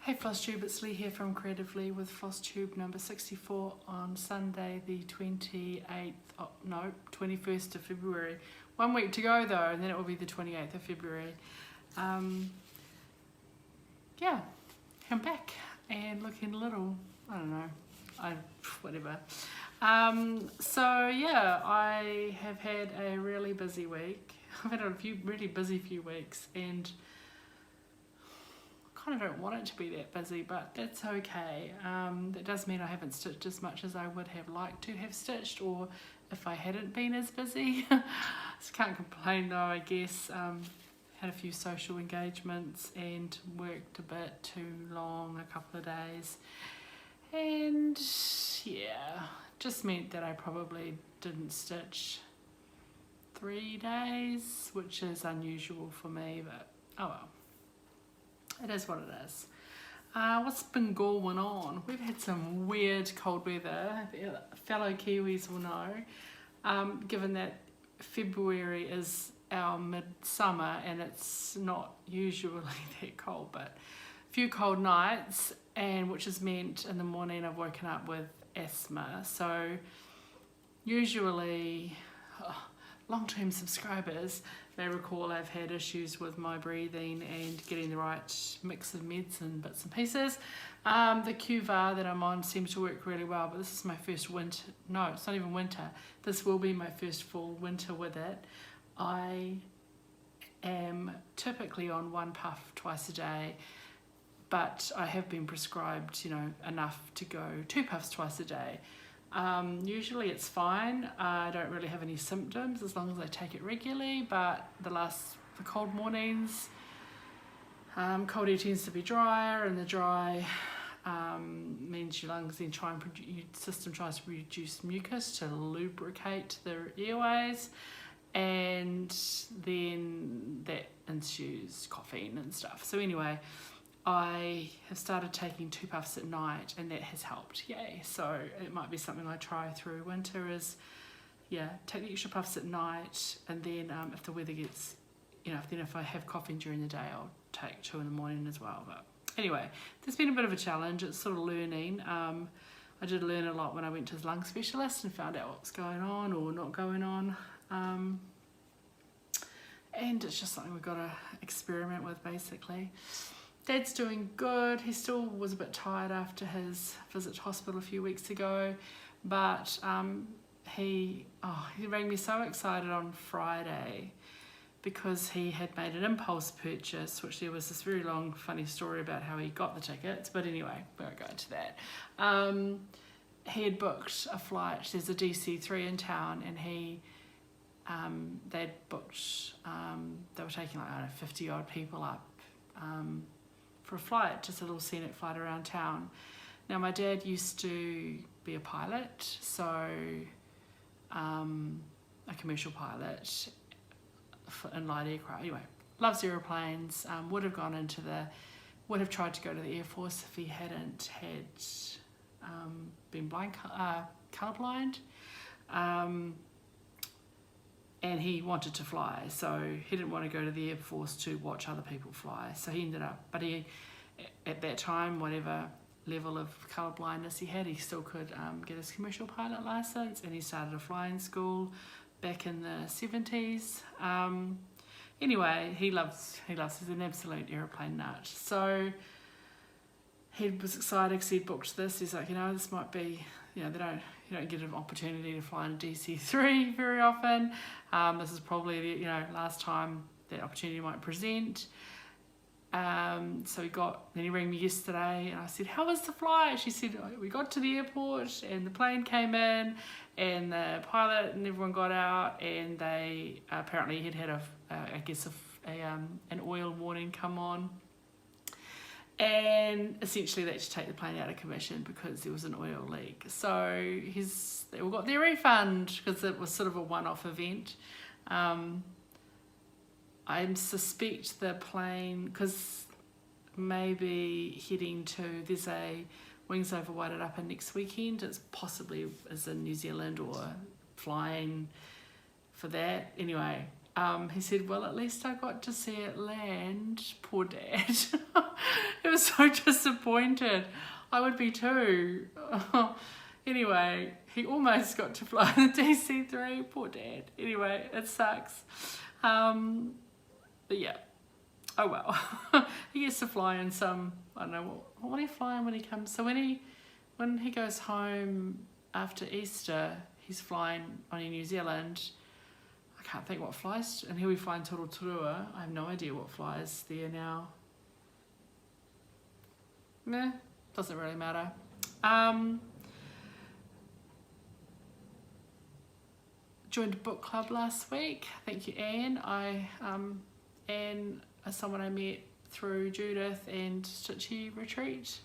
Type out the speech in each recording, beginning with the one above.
Hey FLOSSTUBE, it's Leigh here from Creatively with FLOSSTUBE number 64 on Sunday the 21st of February. 1 week to go though, and then it will be the 28th of February. Yeah, I'm back and looking a little, I don't know, whatever. So yeah, I have had a really busy week. I've had a really busy few weeks, and I kind of don't want it to be that busy, but that's okay. That does mean I haven't stitched as much as I would have liked to have stitched, or if I hadn't been as busy. So can't complain though, I guess. Had a few social engagements and worked a bit too long, a couple of days. And yeah, just meant that I probably didn't stitch 3 days, which is unusual for me, but oh well. It is what it is. What's been going on? We've had some weird cold weather. Fellow Kiwis will know, given that February is our midsummer and it's not usually that cold, but a few cold nights, and which has meant in the morning I've woken up with asthma. So usually, long-term subscribers may recall I've had issues with my breathing and getting the right mix of meds and bits and pieces. The QVAR that I'm on seems to work really well, but this is my first winter. No, it's not even winter. This will be my first full winter with it. I am typically on 1 puff twice a day, but I have been prescribed, enough to go 2 puffs twice a day. Usually it's fine. I don't really have any symptoms as long as I take it regularly, but the cold mornings, cold air tends to be drier, and the dry means your lungs then your system tries to produce mucus to lubricate the airways, and then that ensues coughing and stuff. So anyway, I have started taking 2 puffs at night, and that has helped, yay. So it might be something I try through winter is, take the extra puffs at night, and then if the weather gets, if I have coughing during the day, I'll take 2 in the morning as well. But anyway, there's been a bit of a challenge. It's sort of learning. I did learn a lot when I went to the lung specialist and found out what's going on or not going on. And it's just something we've got to experiment with, basically. Dad's doing good. He still was a bit tired after his visit to hospital a few weeks ago, but he rang me so excited on Friday because he had made an impulse purchase, which there was this very long funny story about how he got the tickets, but anyway, we won't go into that. He had booked a flight. There's a DC3 in town, and they'd booked, they were taking 50 odd people up for a flight, just a little scenic flight around town. Now my dad used to be a pilot, so a commercial pilot in light aircraft. Anyway, loves aeroplanes. Would have tried to go to the Air Force if he hadn't had been colourblind. And he wanted to fly, so he didn't want to go to the Air Force to watch other people fly. So he ended up, but at that time, whatever level of colour blindness he had, he still could get his commercial pilot license, and he started a flying school back in the 70s. Anyway, he's an absolute aeroplane nut. So he was excited because he'd booked this. He's like, this might be, you don't get an opportunity to fly in a DC3 very often. This is probably the last time that opportunity might present. So then he rang me yesterday, and I said, how was the flight? She said, we got to the airport, and the plane came in, and the pilot and everyone got out, and they apparently had an oil warning come on. And essentially they had to take the plane out of commission because there was an oil leak. So they all got their refund because it was sort of a one-off event. I suspect the plane, because maybe there's a Wings Over Wairarapa next weekend. It's possibly is in New Zealand or flying for that. Anyway, he said, well, at least I got to see it land. Poor Dad. It was so disappointed. I would be too. Anyway, he almost got to fly in the DC-3, poor dad. Anyway, it sucks. But yeah, oh well. He gets to fly in some, I don't know, what will he fly in when he comes? So when he goes home after Easter, he's flying on New Zealand. I can't think what flies, and he'll be flying Torotorua. I have no idea what flies there now. Meh, doesn't really matter. Joined a book club last week. Thank you, Anne. Anne is someone I met through Judith and Stitchy Retreat.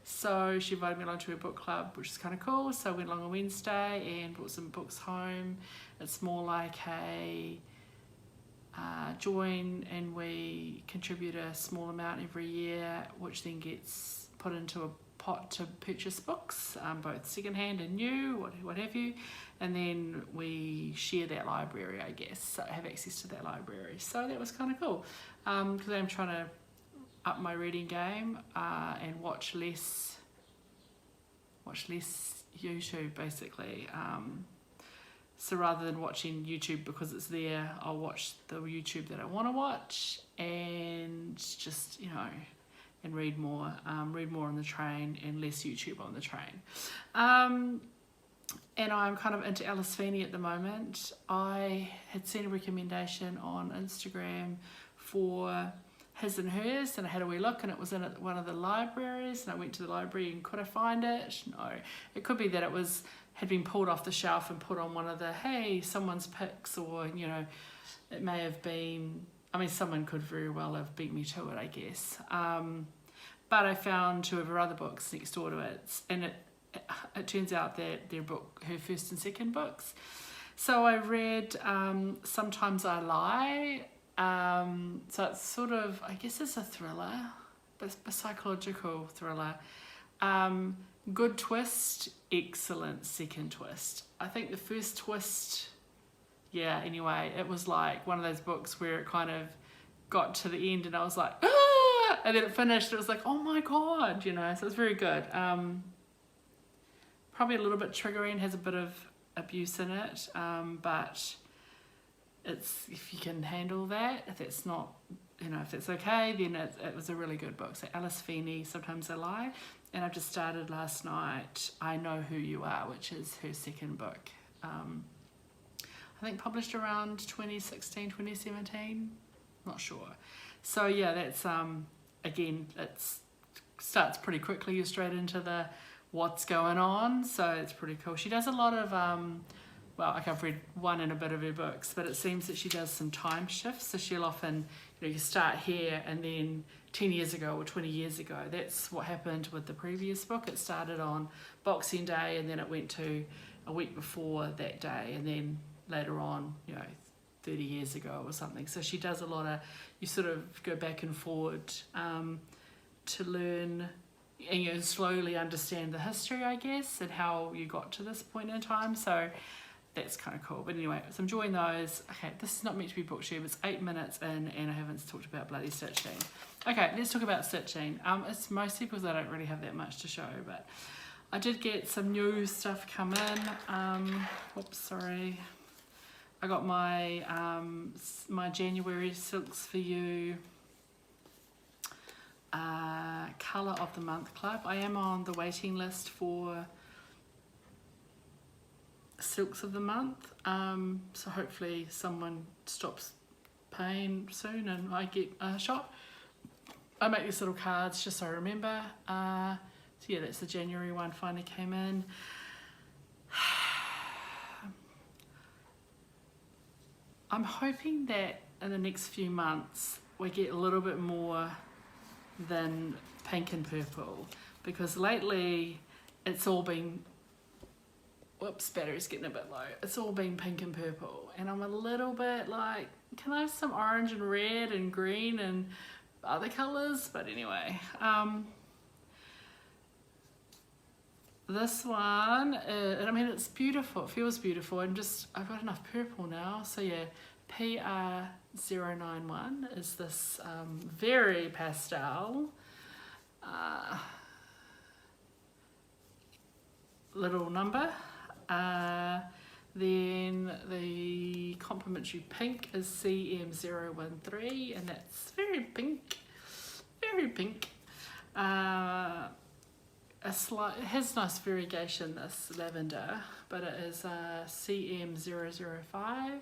So she invited me along to her book club, which is kind of cool. So I went along on Wednesday and brought some books home. It's more like a join, and we contribute a small amount every year, which then gets put into a pot to purchase books, both secondhand and new, what have you, and then we share that library, I guess, so I have access to that library. So that was kind of cool, because I'm trying to up my reading game and watch less YouTube, basically. So rather than watching YouTube because it's there, I'll watch the YouTube that I want to watch, and just, you know, and read more on the train and less YouTube on the train. And I'm kind of into Alice Feeney at the moment. I had seen a recommendation on Instagram for His and Hers, and I had a wee look, and it was in one of the libraries, and I went to the library and could I find it? No. It could be that it had been pulled off the shelf and put on one of the, hey, someone's picks, or, you know, it may have been, I mean, someone could very well have beat me to it, I guess. But I found two of her other books next door to it, and it turns out that they're her first and second books. So I read Sometimes I Lie. So it's sort of, I guess it's a thriller, but a psychological thriller. Good twist, excellent second twist. I think the first twist, yeah, anyway, it was like one of those books where it kind of got to the end and I was like, ah! And then it finished, it was like, oh my God, you know, so it's very good. Probably a little bit triggering, has a bit of abuse in it, but it's, if you can handle that, if it's not, you know, if it's okay, then it was a really good book. So Alice Feeney, Sometimes I Lie, and I've just started last night I Know Who You Are, which is her second book. I think published around 2016, 2017, not sure. So yeah, that's again, it starts pretty quickly. You're straight into the what's going on, so it's pretty cool. She does a lot of well, I've read one and a bit of her books, but it seems that she does some time shifts. So she'll often, you know, you start here and then 10 years ago or 20 years ago. That's what happened with the previous book. It started on Boxing Day and then it went to a week before that day, and then later on, you know, 30 years ago or something. So she does a lot of, you sort of go back and forward to learn and you slowly understand the history, I guess, and how you got to this point in time. So that's kind of cool. But anyway, so I'm enjoying those. Okay, this is not meant to be booktube. It's 8 minutes in and I haven't talked about bloody stitching. Okay, let's talk about stitching. It's mostly because I don't really have that much to show, but I did get some new stuff come in. Oops, sorry. I got my my January SILKS4U Colour of the Month Club. I am on the waiting list for Silks of the Month, so hopefully someone stops paying soon and I get a shot. I make these little cards just so I remember. So yeah, that's the January one, finally came in. I'm hoping that in the next few months we get a little bit more than pink and purple, because lately it's all been, whoops, battery's getting a bit low. It's all been pink and purple, and I'm a little bit like, can I have some orange and red and green and other colours? But anyway, this one, and I mean, it's beautiful, it feels beautiful, and just, I've got enough purple now, so yeah, PR091 is this very pastel little number. Then the complimentary pink is CM013, and that's very pink, very pink. It has nice variegation, this lavender, but it is CM005.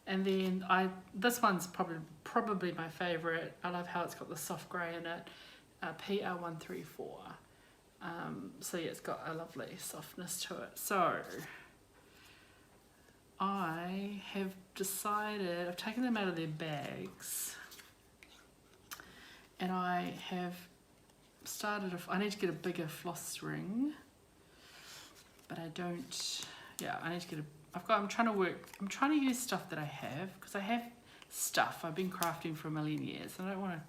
And then this one's probably my favourite. I love how it's got the soft grey in it. PR134. So yeah, it's got a lovely softness to it. So I have decided, I've taken them out of their bags, and I have started, I need to get a bigger floss ring, but I don't, yeah, I need to get I'm trying to use stuff that I have, because I have stuff. I've been crafting for a million years, and I don't want to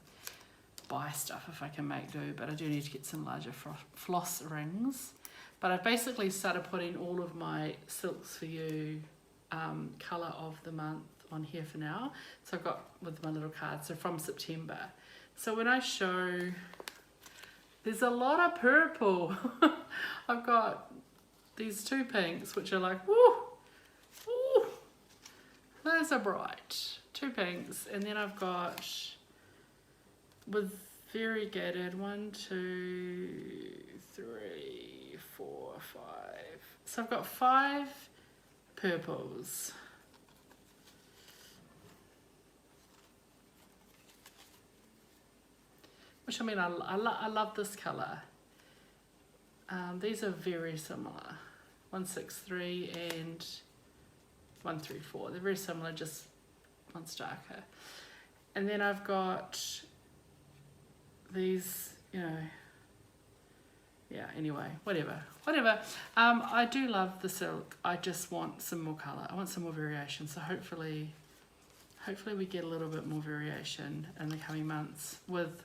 buy stuff if I can make do, but I do need to get some larger floss rings. But I've basically started putting all of my SILKS4U colour of the month on here for now. So I've got with my little cards, so from September. So when I show, there's a lot of purple. I've got these two pinks, which are like, woo, woo, those are bright. Two pinks, and then I've got, with variegated, 1, 2, 3, 4, 5. So I've got 5 purples. Which, I mean, I love this colour. These are very similar. 163 and 134. They're very similar, just one's darker. And then I've got these, you know, yeah, anyway, whatever. I do love the silk. I just want some more colour. I want some more variation. So hopefully we get a little bit more variation in the coming months with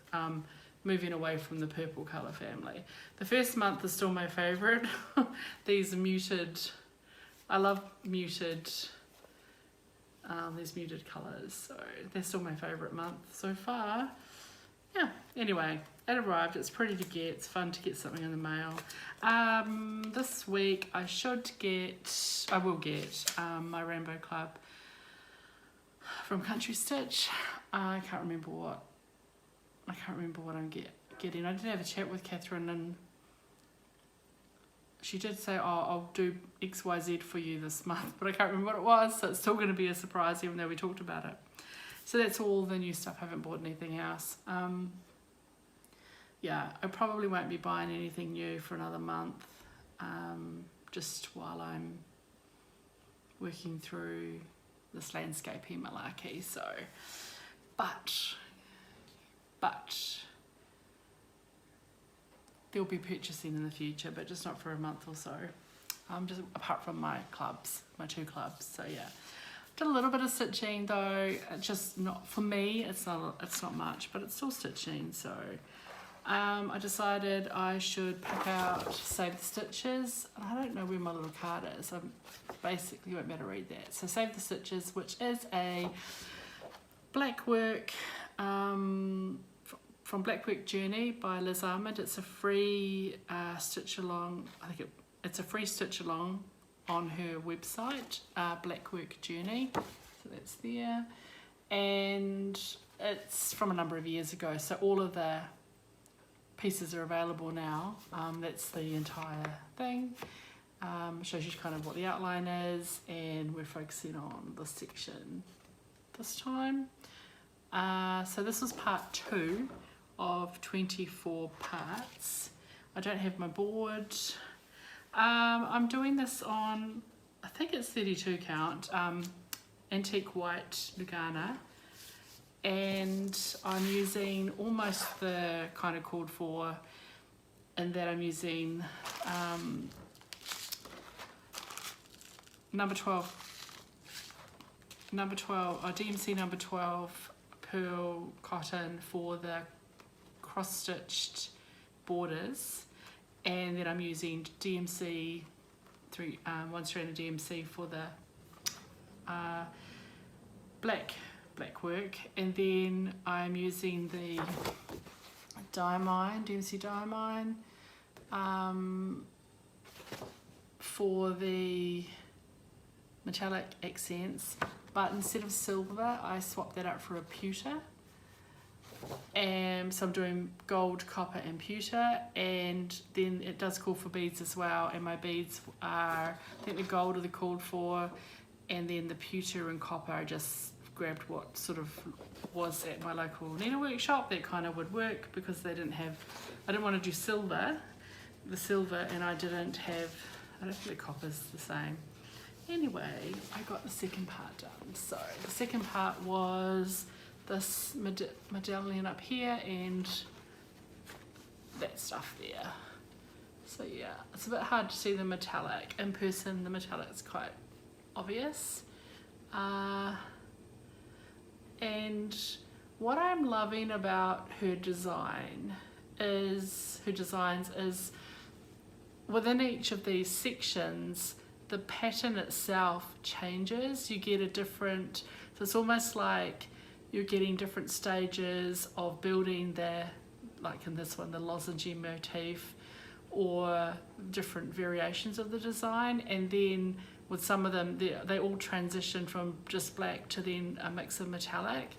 moving away from the purple colour family. The first month is still my favourite. These muted, I love muted, these muted colours, so they're still my favourite month so far. Yeah, anyway, it arrived. It's pretty to get. It's fun to get something in the mail. This week I will get my Rainbow Club from Country Stitch. I can't remember what I'm getting. I did have a chat with Catherine, and she did say, oh, I'll do XYZ for you this month, but I can't remember what it was, so it's still going to be a surprise even though we talked about it. So that's all the new stuff. I haven't bought anything else. Yeah, I probably won't be buying anything new for another month, just while I'm working through this landscaping malarkey. So, but there'll be purchasing in the future, but just not for a month or so. Just apart from my clubs, my 2 clubs. So yeah, did a little bit of stitching though. Just not for me. It's not much, but it's still stitching. So I decided I should pick out Save the Stitches. I don't know where my little card is. Basically won't be able to read that. So Save the Stitches, which is a Blackwork. From Blackwork Journey by Liz Ahmed. It's a free stitch along. I think it's a free stitch along on her website, Blackwork Journey. So that's there, and it's from a number of years ago. So all of the pieces are available now. That's the entire thing. Shows you kind of what the outline is, and we're focusing on this section this time. So this was part 2 of 24 parts. I don't have my board. I'm doing this on, I think it's 32 count, antique white Lugana, and I'm using almost the kind of called for, in that I'm using number 12, DMC number 12 pearl cotton for the cross-stitched borders, and then I'm using DMC one strand of DMC for the Blackwork, and then I'm using the DMC diamine for the metallic accents, but instead of silver I swapped that out for a pewter, and so I'm doing gold, copper and pewter, and then it does call for beads as well, and my beads are, I think the gold are the called for, and then the pewter and copper I just grabbed what sort of was at my local needlework shop that kind of would work, because they didn't have, I didn't want to do the silver, and I don't think the copper's the same. Anyway, I got the second part done. So the second part was this medallion up here and that stuff there. So yeah, it's a bit hard to see the metallic. In person, the metallic's quite obvious. And what I'm loving about her designs is within each of these sections, the pattern itself changes. You get a different, so it's almost like you're getting different stages of building like in this one, the lozenge motif, or different variations of the design. And then with some of them, they all transition from just black to then a mix of metallic.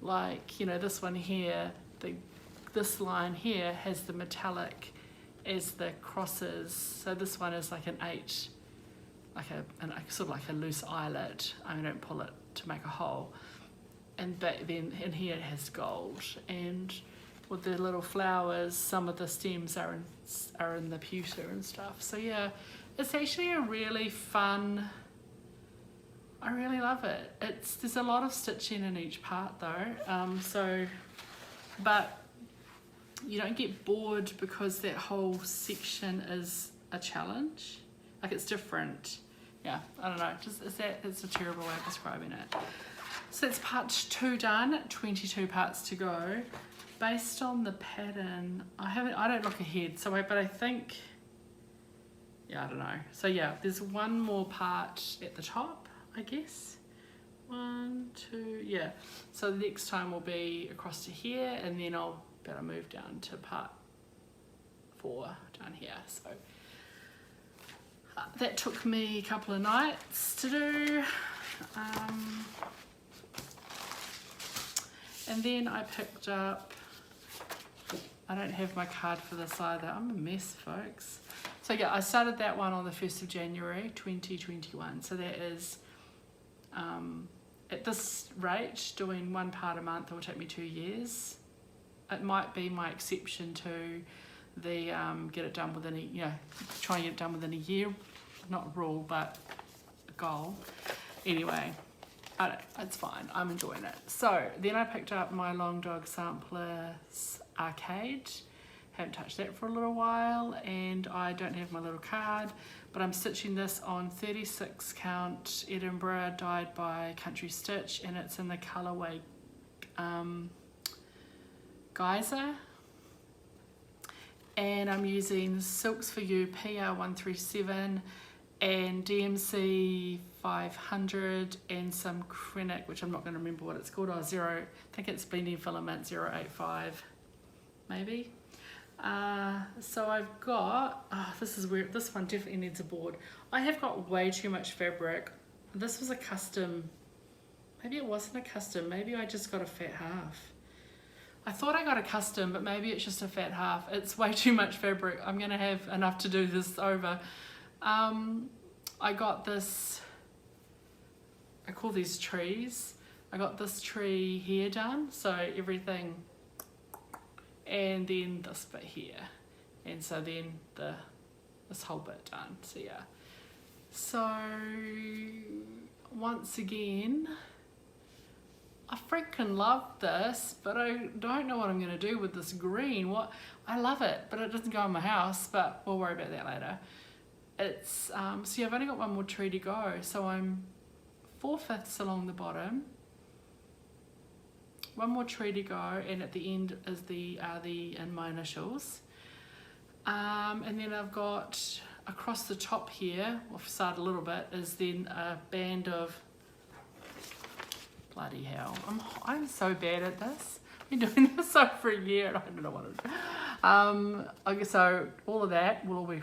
Like, you know, this one here, this line here has the metallic as the crosses. So this one is like an 8, like sort of like a loose eyelet. I don't pull it to make a hole. And then in here it has gold. And with the little flowers, some of the stems are in the pewter and stuff. So yeah, it's actually a really fun, I really love it. There's a lot of stitching in each part though. But you don't get bored because that whole section is a challenge. Like, it's different. Yeah, I don't know. It's a terrible way of describing it. So that's part 2 done. 22 parts to go. Based on the pattern, I don't look ahead. But I think, yeah, I don't know. So yeah, there's one more part at the top, I guess. 1, 2, yeah. So the next time will be across to here, and then I'll better move down to part 4 down here. So that took me a couple of nights to do. And then I picked up, I don't have my card for this either. I'm a mess, folks. So yeah, I started that one on the 1st of January 2021. So that is, at this rate, doing one part a month will take me 2 years. It might be my exception to the get it done within try and get it done within a year. Not a rule, but a goal. Anyway, it's fine. I'm enjoying it. So then I picked up my Long Dog Samplers R-Kade. Haven't touched that for a little while, and I don't have my little card, but I'm stitching this on 36 count Edinburgh, dyed by Country Stitch, and it's in the colourway Geyser, and I'm using SILKS4U PR137 and DMC 500 and some Kreinik, which I'm not going to remember what it's called. I think it's Blending Filament 085 maybe. So I've got, this is weird, this one definitely needs a board. I have got way too much fabric. This was a custom, maybe it wasn't a custom, maybe I just got a fat half. I thought I got a custom, but maybe it's just a fat half. It's way too much fabric. I'm gonna have enough to do this over. I got this, I call these trees. I got this tree here done, so everything, and then this bit here, and so then this whole bit done. So yeah. So once again, I freaking love this, but I don't know what I'm going to do with this green. I love it, but it doesn't go in my house, but we'll worry about that later. It's, so yeah, I've only got one more tree to go, so I'm 4/5 along the bottom. One more tree to go, and at the end is the and my initials. And then I've got across the top here, off the side a little bit, is then a band of, bloody hell, I'm so bad at this. I've been doing this over a year and I don't know what it is. Okay, so all of that will all be,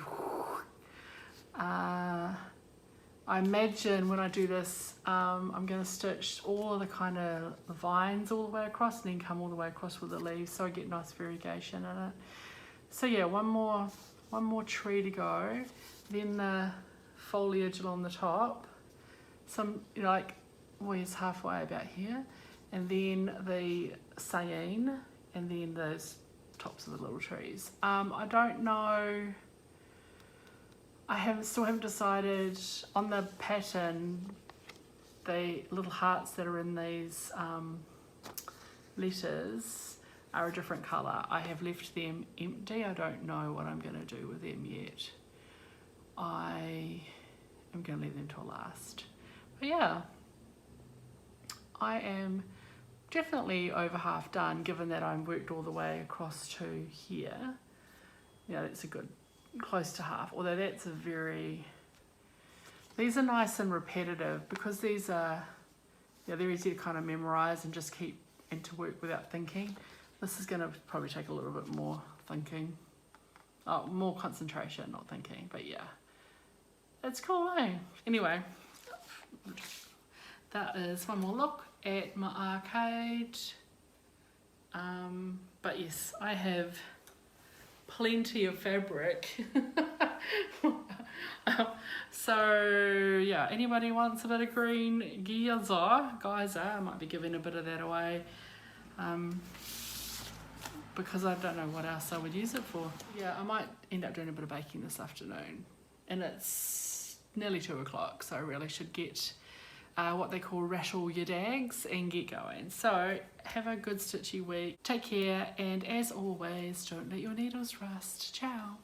I imagine when I do this, I'm going to stitch all of the kind of vines all the way across and then come all the way across with the leaves so I get nice variegation in it. So yeah, one more tree to go, then the foliage along the top, some, you know, like always halfway about here, and then the cyan, and then those tops of the little trees. I don't know, still haven't decided on the pattern. The little hearts that are in these letters are a different colour. I have left them empty. I don't know what I'm going to do with them yet. I am going to leave them till last. But yeah, I am definitely over half done, given that I'm worked all the way across to here. Yeah, that's a good, close to half, although that's a very, these are nice and repetitive because these are, yeah, they're easy to kind of memorize and just keep into work without thinking. This is going to probably take a little bit more thinking, more concentration, not thinking, but yeah, it's cool, eh? Anyway, that is one more look at my R-Kade. But yes, I have plenty of fabric. So yeah, anybody wants a bit of green Geyser, I might be giving a bit of that away, because I don't know what else I would use it for. Yeah, I might end up doing a bit of baking this afternoon, and it's nearly 2 o'clock, so I really should get what they call rattle your dags and get going. So have a good stitchy week, take care, and as always, don't let your needles rust. Ciao.